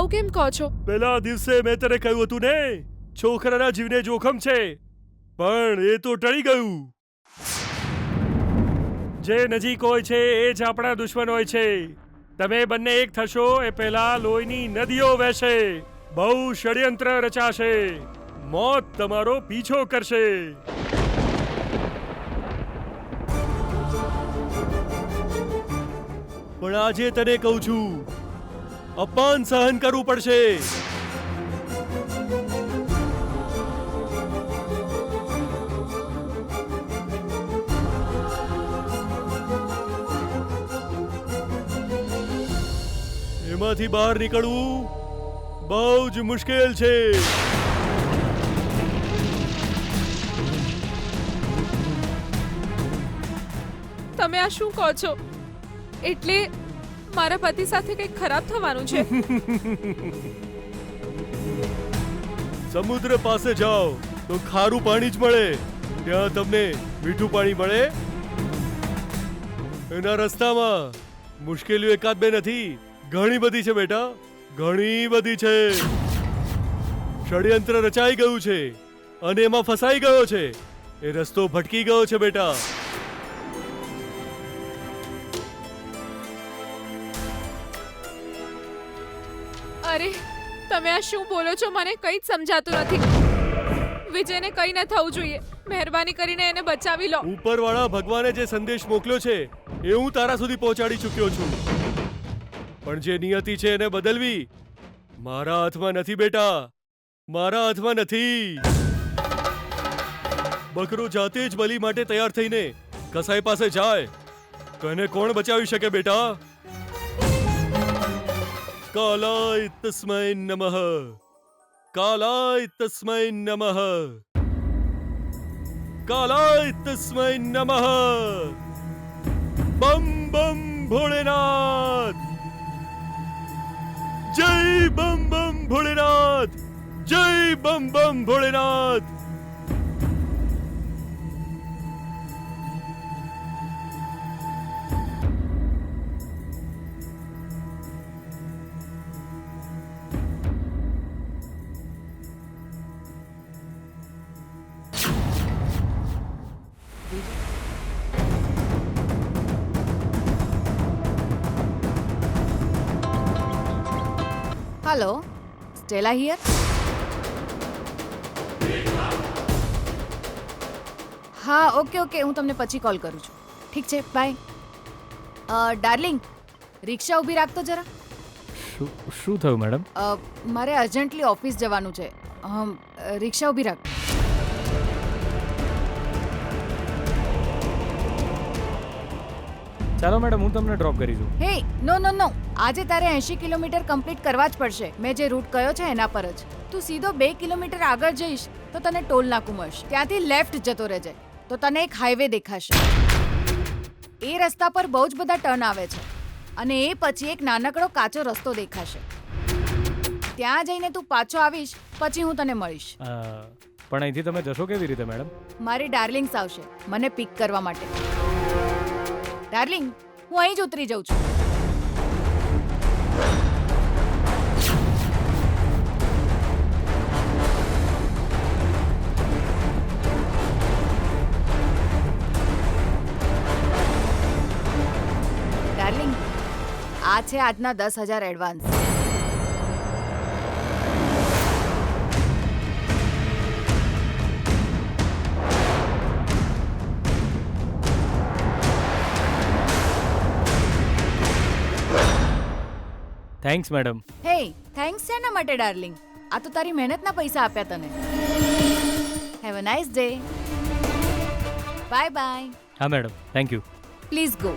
આવું કેમ કહો છો? પેલા દિવસે મેં તને કહ્યું હતું ને, છોકરાના જીવને જોખમ છે, પણ એ તો ટળી ગયું. જે નજીક હોય છે એ જ આપણા દુશ્મન હોય છે. તમે બંને એક થશો એ પહેલા લોહીની નદીઓ વહેશે, બહુ ષડયંત્ર રચાશે, મોત તમારો પીછો કરશે. પણ આજે તને કહું છું, અપમાન સહન કરવું પડશે. એમાંથી બહાર નીકળવું બહુ જ મુશ્કેલ છે. તમે આ શું કહો છો? એટલે મારા પતિ સાથે કંઈક ખરાબ થવાનું છે? સમુદ્ર પાસે જાઓ તો ખારું પાણી જ મળે, ત્યાં તમને મીઠું પાણી મળે? એના રસ્તામાં મુશ્કેલીઓ એકાદ બે નથી, ઘણી બધી છે બેટા, ઘણી બધી છે. ષડયંત્ર રચાઈ ગયું છે અને એમાં ફસાઈ ગયો છે. એ રસ્તો ભટકી ગયો છે બેટા. અરે તમે આ શું બોલો છો? મને કંઈ જ સમજાતું નથી. વિજયને કંઈ ન થવું જોઈએ. મહેરબાની કરીને એને બચાવી લો. ઉપરવાળા ભગવાને જે સંદેશ મોકલ્યો છે એ હું તારા સુધી પહોંચાડી ચૂક્યો છું, પણ જે નિયતિ છે એને બદલવી મારા હાથમાં નથી બેટા, મારા હાથમાં નથી. બકરો જાતે જ બલી માટે તૈયાર થઈને કસાઈ પાસે જાય તો એને કોણ બચાવી શકે બેટા? કાલાય તસ્મૈ નમઃ, કાલાય તસ્મૈ નમઃ, કાલાય તસ્મૈ નમઃ. બમ બમ ભોળેનાથ, જય બમ બમ ભોળેનાથ, જય બમ બમ ભોળેનાથ. Hello, Stella here. હા, ઓકે, હું તમને પછી કોલ કરું છું. ઠીક છે, બાય. ડાર્લિંગ, રિક્ષા ઊભી રાખતો જરા. શું થયું મેડમ? મારે અર્જન્ટલી ઓફિસ જવાનું છે. રિક્ષા ઊભી રાખ. ચાલો મેડમ, હું તમને ડ્રોપ કરી દઉં. હે, નો, આજે તારે 80 કિલોમીટર કમ્પ્લીટ કરવા જ પડશે. મેં જે રૂટ કયો છે એના પર જ. તું સીધો 2 કિલોમીટર આગળ જઈશ તો તને ટોલ નાકું મળશે. ત્યાંથી લેફ્ટ જતો રહેજે તો તને એક હાઈવે દેખાશે. એ રસ્તા પર બહુ જ બધા ટર્ન આવે છે અને એ પછી એક નાનકડો કાચો રસ્તો દેખાશે. ત્યાં જઈને તું પાછો આવીશ પછી હું તને મળીશ. પણ અહીંથી તમે જશો કેવી રીતે મેડમ? મારી ડાર્લિંગ્સ આવશે મને પિક કરવા માટે. ડાર્લિંગ, હું અહીં જ ઉતરી જાઉં છું. ડાર્લિંગ, આ છે આજના 10,000 એડવાન્સ. Thanks madam. હે, થેન્ક્સ શેના માટે ડાર્લિંગ? આ તો તારી મહેનતના પૈસા આપ્યા તને. Have a nice day. Bye bye. હા madam, thank you. Please go.